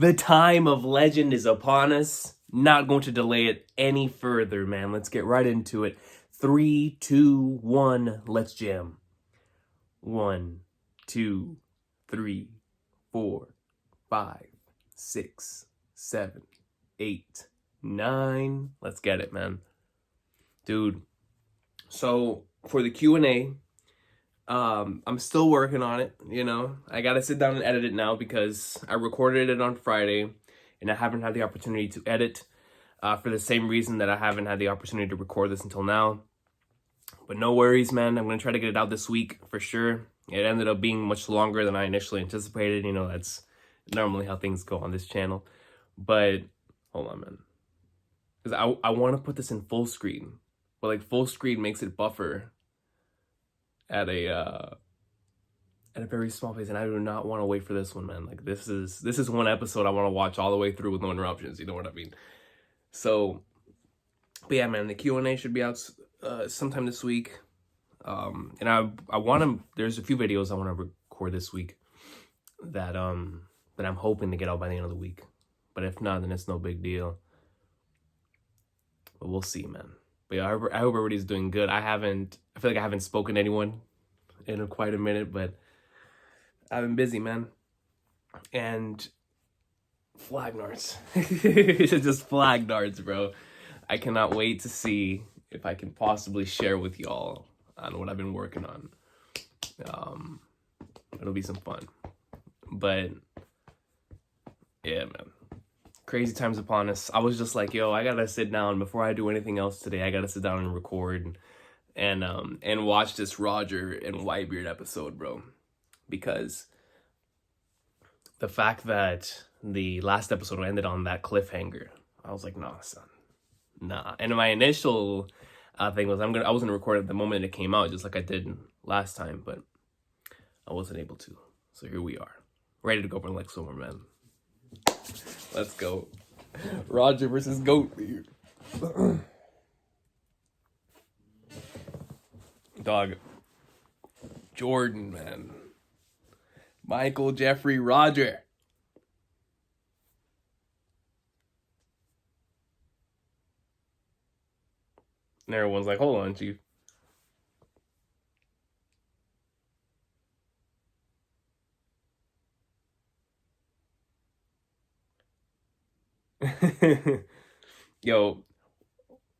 The time of legend is upon us. Not going to delay it any further, man. Let's get right into it. 3, 2, 1, let's jam. 1, 2, 3, 4, 5, 6, 7, 8, 9. Let's get it, man. Dude, so for the Q&A, I'm still working on it, you know. I gotta sit down and edit it now because I recorded it on Friday and I haven't had the opportunity to edit for the same reason that I haven't had the opportunity to record this until now. But no worries, man. I'm gonna try to get it out this week for sure. It ended up being much longer than I initially anticipated. You know, that's normally how things go on this channel. But hold on, man. Because I want to put this in full screen. But like full screen makes it buffer at a very small pace, and I do not want to wait for this one, man. Like this is one episode I want to watch all the way through with no interruptions. You know what I mean? So, but yeah, man, the Q&A should be out sometime this week. And I want to. There's a few videos I want to record this week that I'm hoping to get out by the end of the week. But if not, then it's no big deal. But we'll see, man. But yeah, I hope everybody's doing good. I feel like I haven't spoken to anyone in quite a minute, but I've been busy, man. And flag darts. It's just flag darts, bro. I cannot wait to see if I can possibly share with y'all on what I've been working on. It'll be some fun. But yeah, man. Crazy times upon us. I was just like, yo, I gotta sit down before I do anything else today. I gotta sit down and record and watch this Roger and Whitebeard episode, bro. Because the fact that the last episode ended on that cliffhanger, I was like, nah, son, nah. And my initial thing was I was gonna record it the moment it came out, just like I did last time, but I wasn't able to. So here we are, ready to go for like summer, man. Let's go. Roger versus Goatbeard. Dog. Jordan, man. Michael, Jeffrey, Roger. And everyone's like, hold on, Chief. Yo,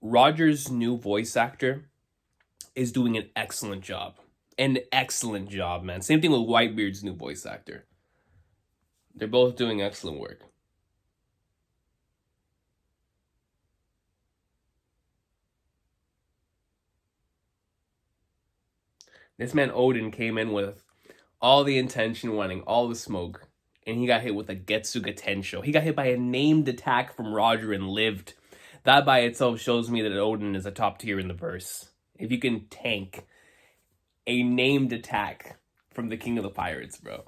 Roger's new voice actor is doing an excellent job. An excellent job, man. Same thing with Whitebeard's new voice actor. They're both doing excellent work. This man Odin came in with all the intention, wanting all the smoke, and he got hit with a Getsuga Tensho. He got hit by a named attack from Roger and lived. That by itself shows me that Odin is a top tier in the verse. If you can tank a named attack from the King of the Pirates, bro.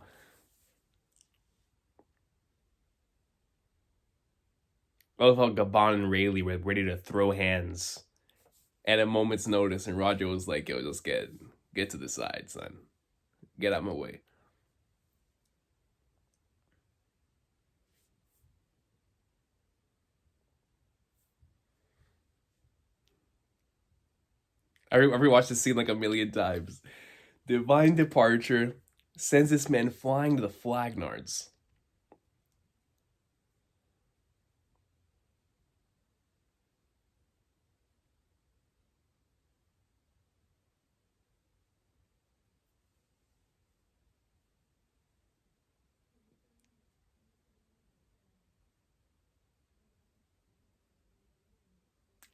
I love how Gabon and Rayleigh were ready to throw hands at a moment's notice, and Roger was like, yo, just get to the side, son. Get out my way. I rewatched this scene like a million times. Divine departure sends this man flying to the Flagnards.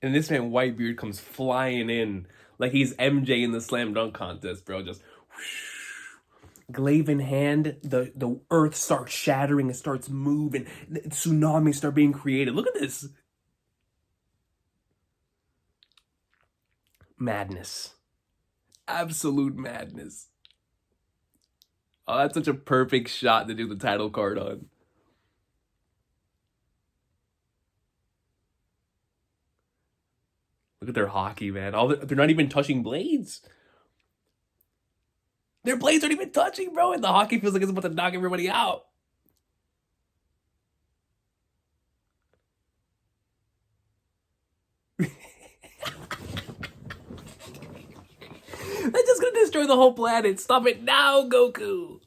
And this man Whitebeard comes flying in like he's MJ in the slam dunk contest, bro. Just whoosh. Glaive in hand, the earth starts shattering, it starts moving, tsunamis start being created. Look at this. Madness. Absolute madness. Oh, that's such a perfect shot to do the title card on. Look at their hockey, man. They're not even touching blades. Their blades aren't even touching, bro. And the hockey feels like it's about to knock everybody out. destroy the whole planet. Stop it now, Goku.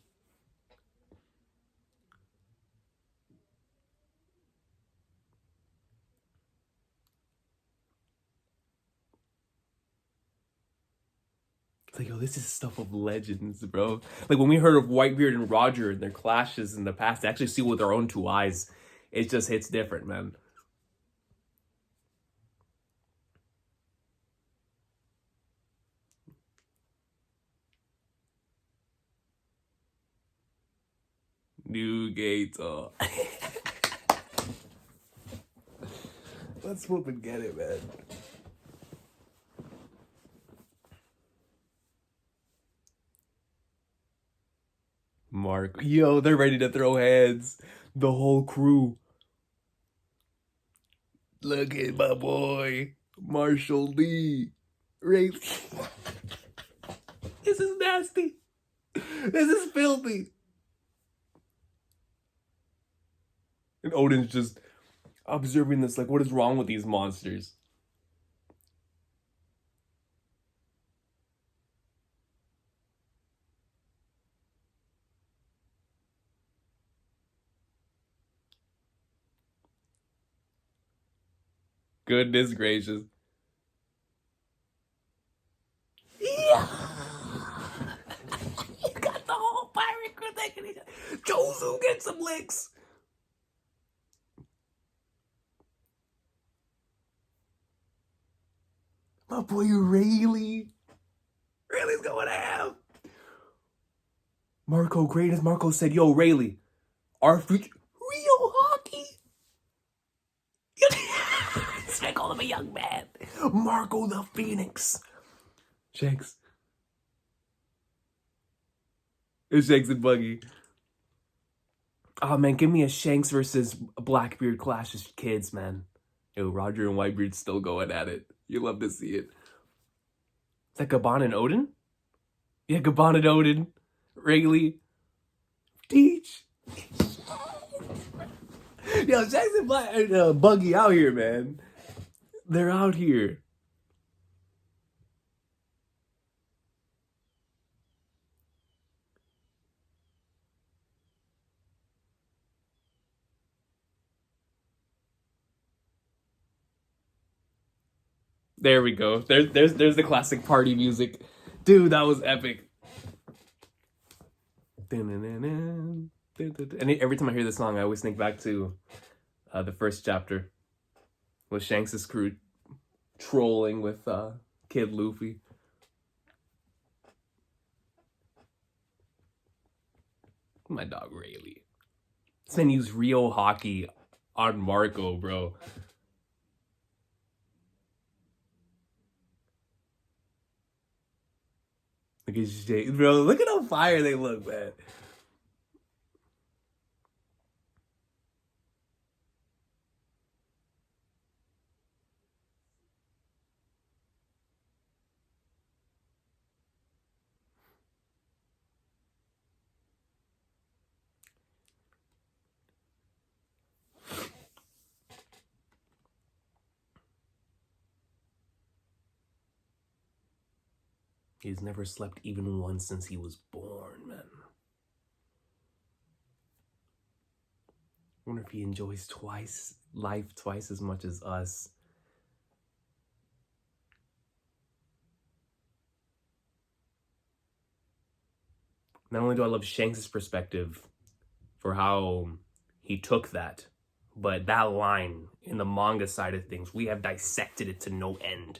It's like, yo, this is stuff of legends, bro. Like, when we heard of Whitebeard and Roger and their clashes in the past, to actually see with our own two eyes, it just hits different, man. New Gator. Let's whoop and get it, man. Mark. Yo, they're ready to throw hands. The whole crew. Look at my boy, Marshall Lee. Ray. This is nasty. This is filthy. And Odin's just observing this, like, what is wrong with these monsters? Goodness gracious. Yeah! You got the whole pirate crew taking each other. Josu gets some licks. My boy Rayleigh. Rayleigh's going to have. Marco, great as Marco said, yo, Rayleigh, our future. Rio hockey. I call him a young man. Marco the Phoenix. Shanks. It's Shanks and Buggy. Oh, man, give me a Shanks versus Blackbeard clash of kids, man. Yo, Roger and Whitebeard still going at it. You love to see it. Is that Gabon and Odin? Yeah, Gabon and Odin. Rayleigh. Teach. Yo, Shanks and Buggy out here, man. They're out here. There we go. There's the classic party music. Dude, that was epic. And every time I hear this song, I always think back to the first chapter with Shanks' crew trolling with Kid Luffy. My dog Rayleigh. This man used Rio hockey on Marco, bro. Look at Shanks, bro. Look at how fire they look, man. He's never slept even once since he was born, man. I wonder if he enjoys life twice as much as us. Not only do I love Shanks' perspective for how he took that, but that line in the manga side of things, we have dissected it to no end.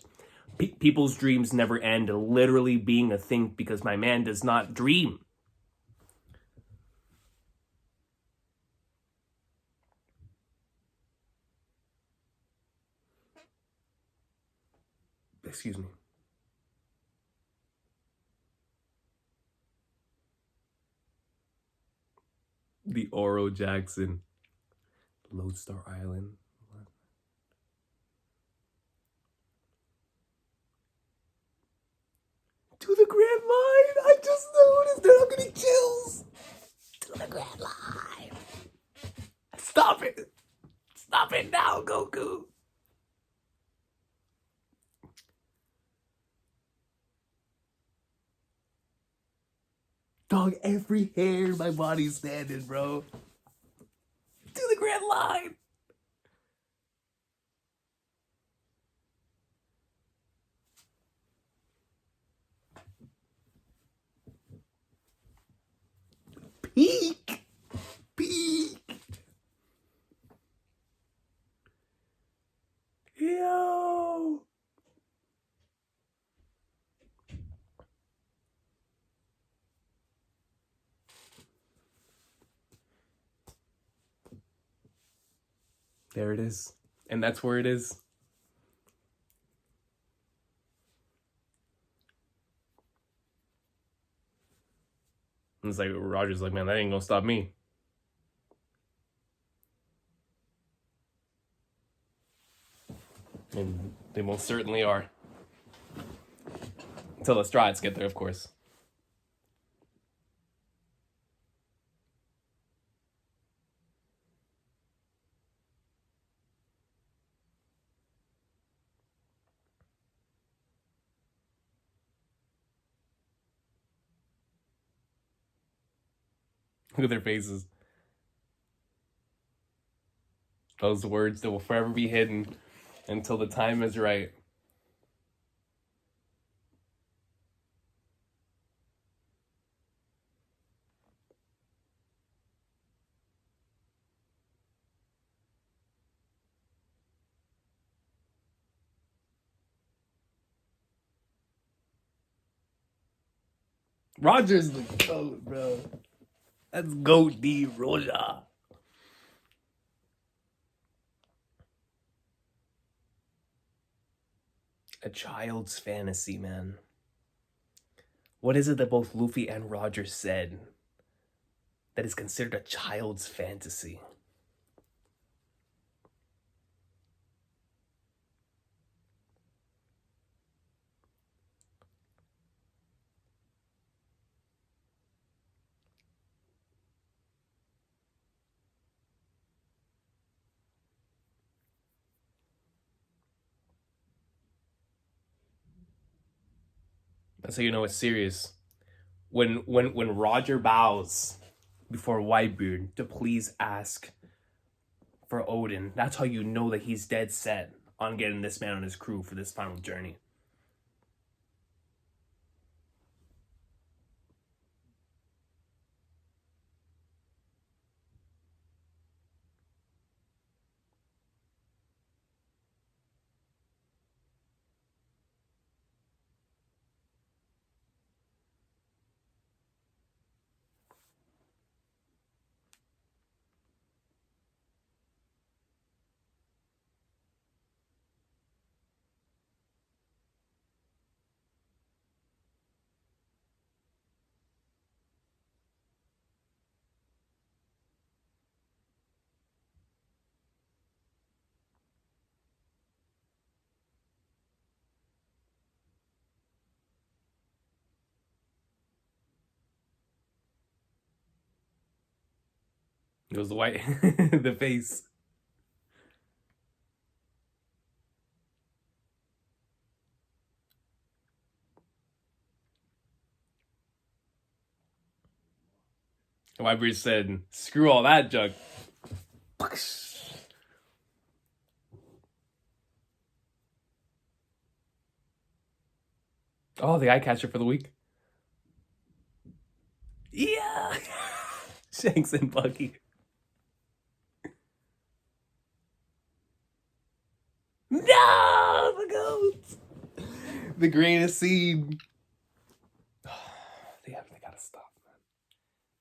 People's dreams never end, literally being a thing because my man does not dream. Excuse me. The Oro Jackson. Lodestar Island. What? To the Grand Line! I just noticed that I'm getting chills! To the Grand Line! Stop it! Stop it now, Goku! Dog, every hair in my body's standing, bro. To the grand line. Peak. Peak. Yo. There it is. And that's where it is. And it's like, Roger's like, man, that ain't gonna stop me. And they most certainly are. Until the strides get there, of course. Look at their faces. Those words that will forever be hidden until the time is right. Roger's the GOAT, bro. That's GOAT D Roger. A child's fantasy, man. What is it that both Luffy and Roger said that is considered a child's fantasy? That's how you know it's serious. When Roger bows before Whitebeard to please ask for Odin, that's how you know that he's dead set on getting this man on his crew for this final journey. It was the white, the face. Whitebeard said, "Screw all that junk." Oh, the eye catcher for the week. Yeah, Shanks and Bucky. No, the goats. The greatest scene. They gotta stop, man.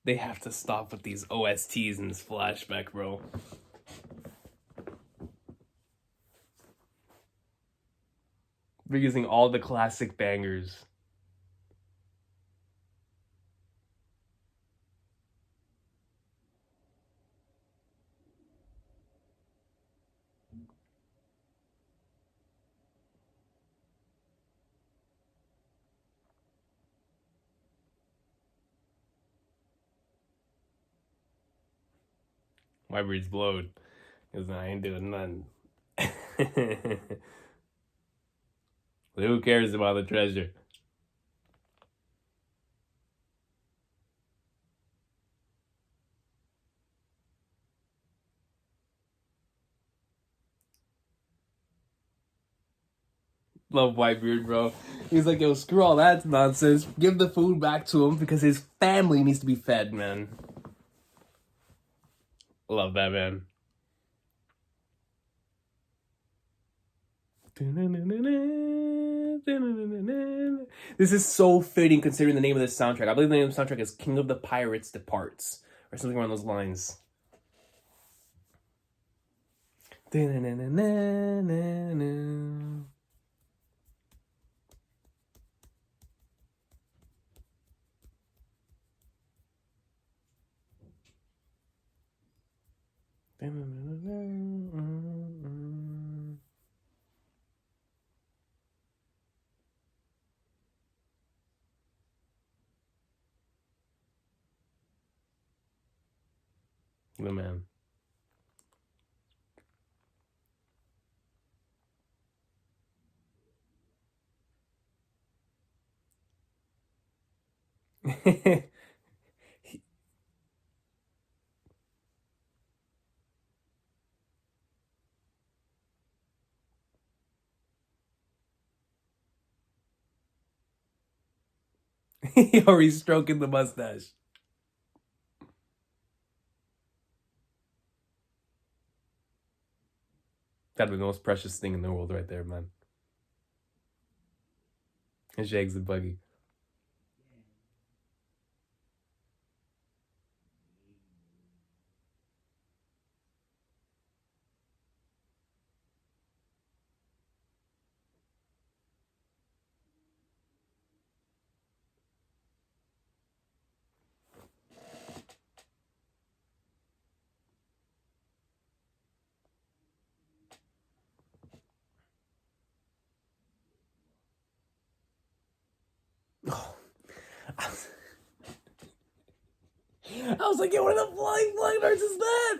They have to stop with these OSTs in this flashback, bro. They're using all the classic bangers. Whitebeard's blowed. Because I ain't doing nothing. Who cares about the treasure? Love Whitebeard, bro. He's like, yo, screw all that nonsense. Give the food back to him because his family needs to be fed, man. Love that, man. This is so fitting considering the name of this soundtrack. I believe the name of the soundtrack is King of the Pirates Departs, or something along those lines. The man. Or he's stroking the mustache. That'd be the most precious thing in the world right there, man. And Shanks and Buggy. Oh. I was like, yo, what the flying birds is that?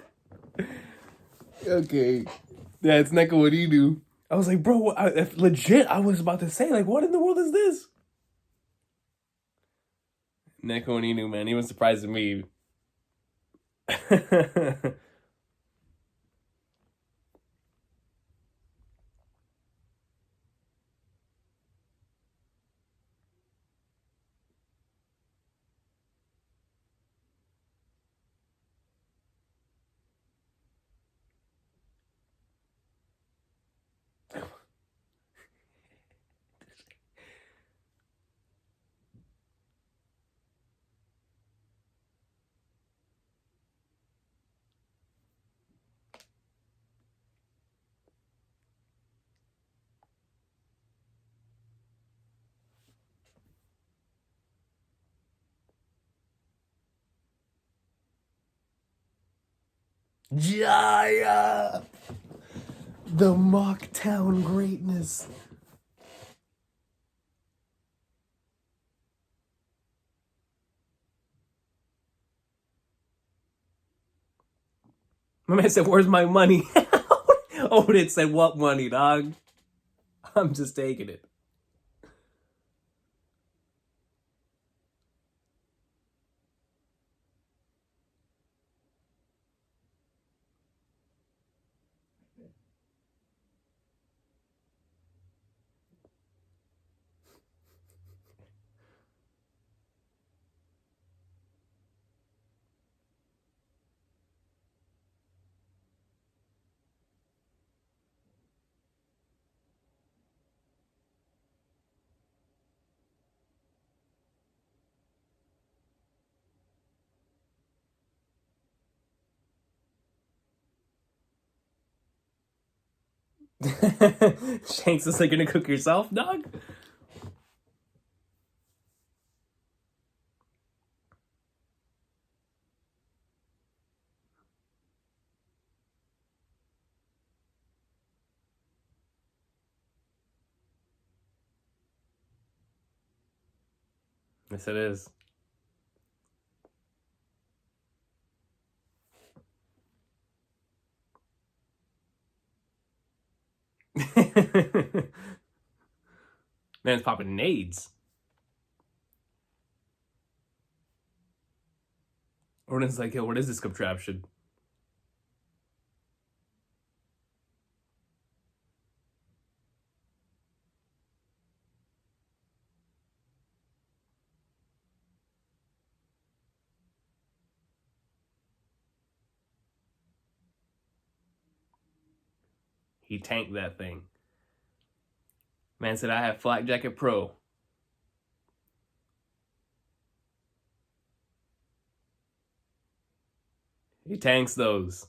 Okay. Yeah, it's Neko and Inu. I was like, bro, legit, I was about to say, like, what in the world is this? Neko and Inu, man, even surprising me. Jaya! The Mocktown greatness. My man said, where's my money? Odin said, what money, dog? I'm just taking it. Shanks is like, gonna cook yourself, dog? Yes, it is. Man's popping nades. Odin's like, yo, what is this contraption? He tanked that thing. Man said, I have Flak Jacket Pro. He tanks those.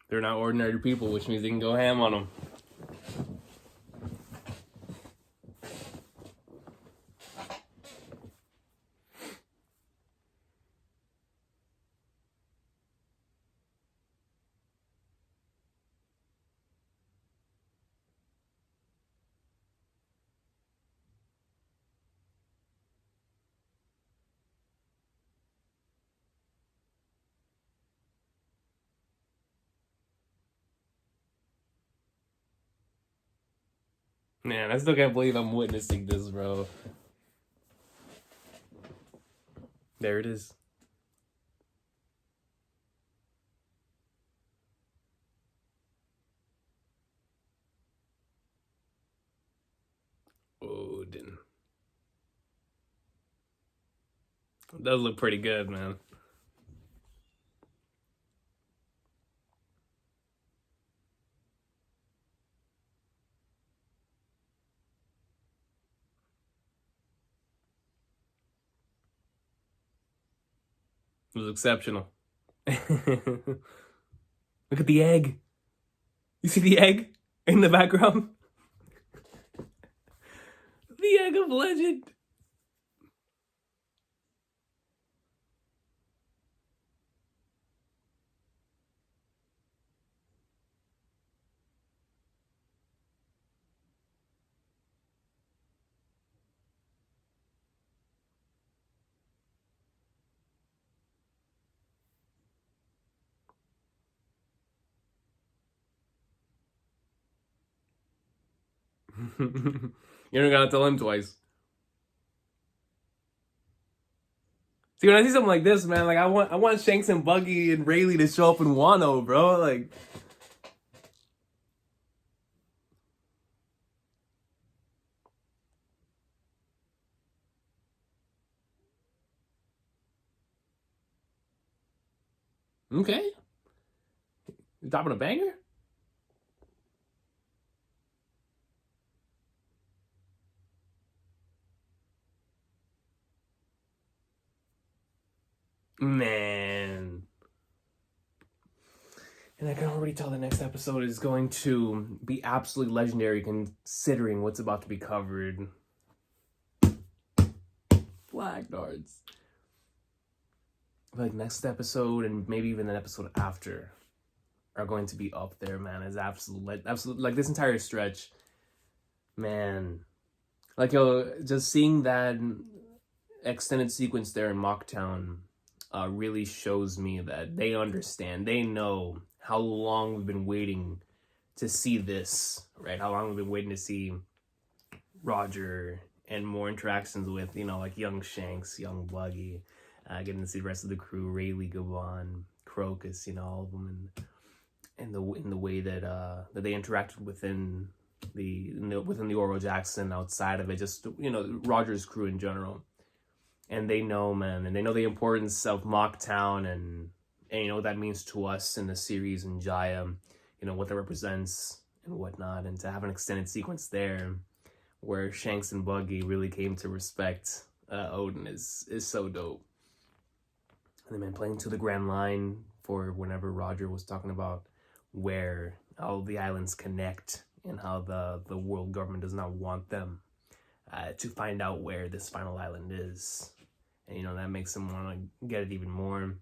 They're not ordinary people, which means they can go ham on them. Man, I still can't believe I'm witnessing this, bro. There it is. Odin. It does look pretty good, man. It was exceptional. Look at the egg. You see the egg in the background? The egg of legend. You don't gotta tell him twice. See, when I see something like this, man, like I want Shanks and Buggy and Rayleigh to show up in Wano, bro. Like, okay, you dropping a banger? Man. And I can already tell the next episode is going to be absolutely legendary considering what's about to be covered. Blackguards. Like, next episode and maybe even an episode after are going to be up there, man. It's absolute, like this entire stretch, man. Like, yo, just seeing that extended sequence there in Mocktown really shows me that they understand. They know how long we've been waiting to see this, right? How long we've been waiting to see Roger and more interactions with, you know, like young Shanks, young Buggy, getting to see the rest of the crew, Rayleigh, Gabon, Crocus, you know, all of them, and in the way that that they interacted within the Oro Jackson, outside of it, just, you know, Roger's crew in general. And they know, man, and they know the importance of Mocktown and you know what that means to us in the series and Jaya, you know, what that represents and whatnot. And to have an extended sequence there where Shanks and Buggy really came to respect Odin is so dope. And then, man, playing to the Grand Line for whenever Roger was talking about where all the islands connect and how the world government does not want them to find out where this final island is. And, you know, that makes them want to get it even more.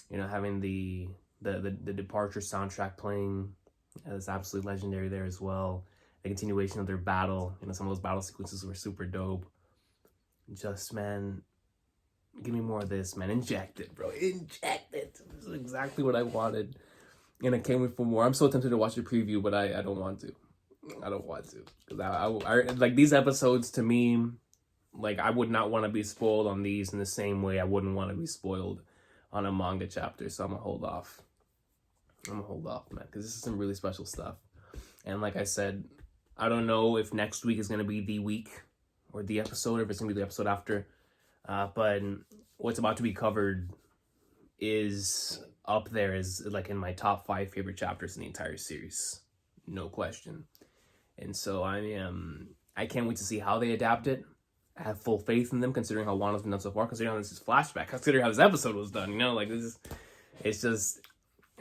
You know, having the Departure soundtrack playing is absolutely legendary there as well. The continuation of their battle, you know, some of those battle sequences were super dope. Just, man, give me more of this, man. Inject it, bro. Inject it. This is exactly what I wanted. And I can't wait for more. I'm so tempted to watch the preview, but I don't want to. I don't want to. Because I like, these episodes, to me, like, I would not want to be spoiled on these in the same way I wouldn't want to be spoiled on a manga chapter. So I'm going to hold off. I'm going to hold off, man, because this is some really special stuff. And like I said, I don't know if next week is going to be the week or the episode, or if it's going to be the episode after. But what's about to be covered is up there as like in my top 5 favorite chapters in the entire series, no question. And so I can't wait to see how they adapt it. I have full faith in them, considering how Wano's been done so far, considering how this is flashback, considering how this episode was done, you know, like it's just,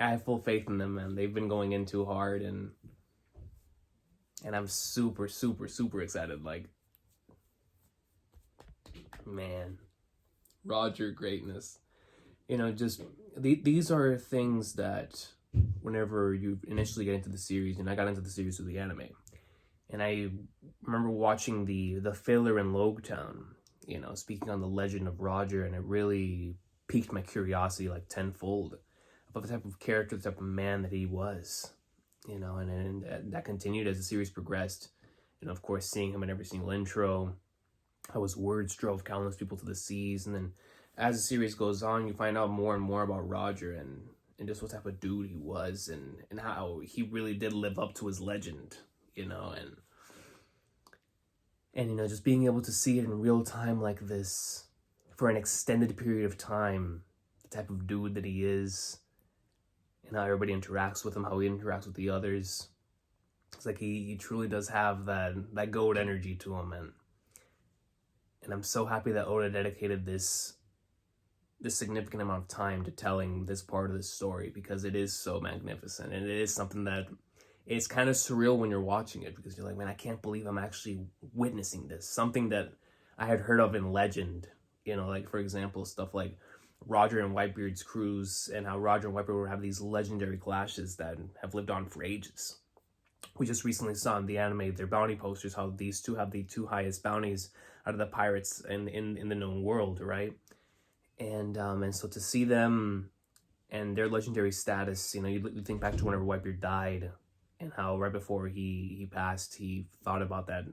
I have full faith in them, man. They've been going in too hard, and I'm super, super, super excited. Like, man, Roger greatness. You know, just these are things that whenever you initially get into the series, and I got into the series through the anime, and I remember watching the filler in Logtown, you know, speaking on the legend of Roger, and it really piqued my curiosity like tenfold about the type of character, the type of man that he was, you know, and that continued as the series progressed. And of course, seeing him in every single intro, how his words drove countless people to the seas. And then as the series goes on, you find out more and more about Roger and just what type of dude he was, and how he really did live up to his legend, you know, and you know, just being able to see it in real time like this for an extended period of time, the type of dude that he is, and how everybody interacts with him, how he interacts with the others. It's like he truly does have that goat energy to him, and I'm so happy that Oda dedicated this significant amount of time to telling this part of the story, because it is so magnificent, and it is something that it's kind of surreal when you're watching it, because you're like, man, I can't believe I'm actually witnessing this. Something that I had heard of in legend, you know, like for example, stuff like Roger and Whitebeard's crews, and how Roger and Whitebeard would have these legendary clashes that have lived on for ages. We just recently saw in the anime their bounty posters, how these two have the 2 highest bounties out of the pirates in the known world, right? And so to see them and their legendary status, you know, you think back to whenever Whitebeard died, and how right before he passed, he thought about that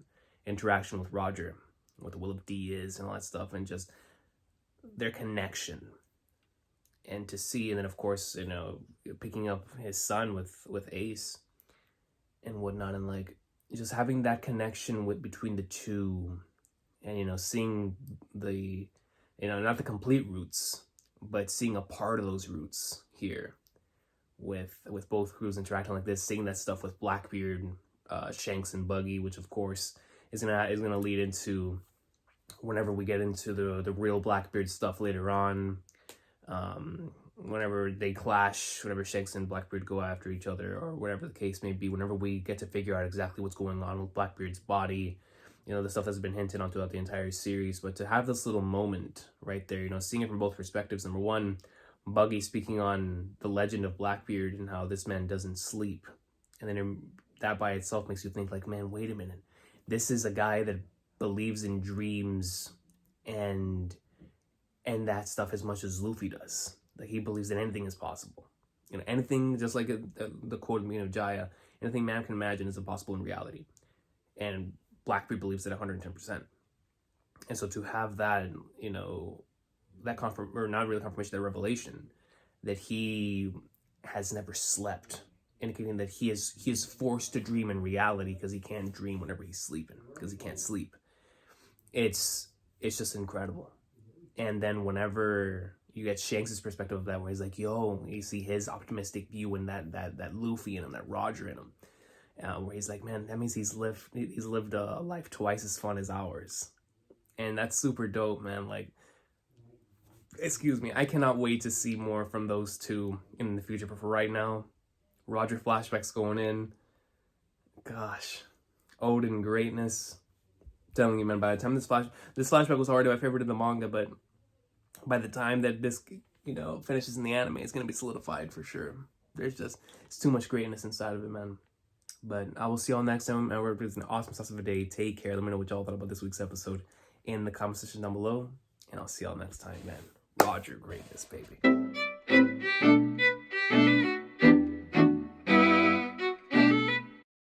interaction with Roger, what the will of D is and all that stuff, and just their connection. And to see, and then of course, you know, picking up his son with Ace and whatnot, and like just having that connection between the two, and you know, seeing the, you know, not the complete roots, but seeing a part of those roots here with both crews interacting like this, seeing that stuff with Blackbeard, Shanks, and Buggy, which of course is gonna lead into whenever we get into the real Blackbeard stuff later on. Whenever they clash, whenever Shanks and Blackbeard go after each other, or whatever the case may be, whenever we get to figure out exactly what's going on with Blackbeard's body, you know, the stuff that's been hinted on throughout the entire series. But to have this little moment right there, you know, seeing it from both perspectives. Number one, Buggy speaking on the legend of Blackbeard and how this man doesn't sleep. And then that by itself makes you think like, man, wait a minute. This is a guy that believes in dreams and that stuff as much as Luffy does. Like, he believes that anything is possible. You know, anything, just like the quote of Jaya, anything man can imagine is impossible in reality. And Blackbeard believes it 110%. And so to have that, you know, that or not really confirmation, that revelation that he has never slept, indicating that he is forced to dream in reality because he can't dream whenever he's sleeping, because he can't sleep. It's just incredible. And then whenever you get Shanks' perspective of that, where he's like, yo, you see his optimistic view in that Luffy in him, that Roger in him, where he's like, man, that means he's lived a life twice as fun as ours. And that's super dope, man. Like, excuse me, I cannot wait to see more from those two in the future. But for right now, Roger flashbacks going in. Gosh, Odin greatness. I'm telling you, man, by the time this flashback was already my favorite in the manga, but by the time that this, you know, finishes in the anime, it's gonna be solidified for sure. It's too much greatness inside of it, man. But I will see y'all next time. And it's an awesome sauce of a day. Take care. Let me know what y'all thought about this week's episode in the comment section down below. And I'll see y'all next time, man. Roger greatness, baby.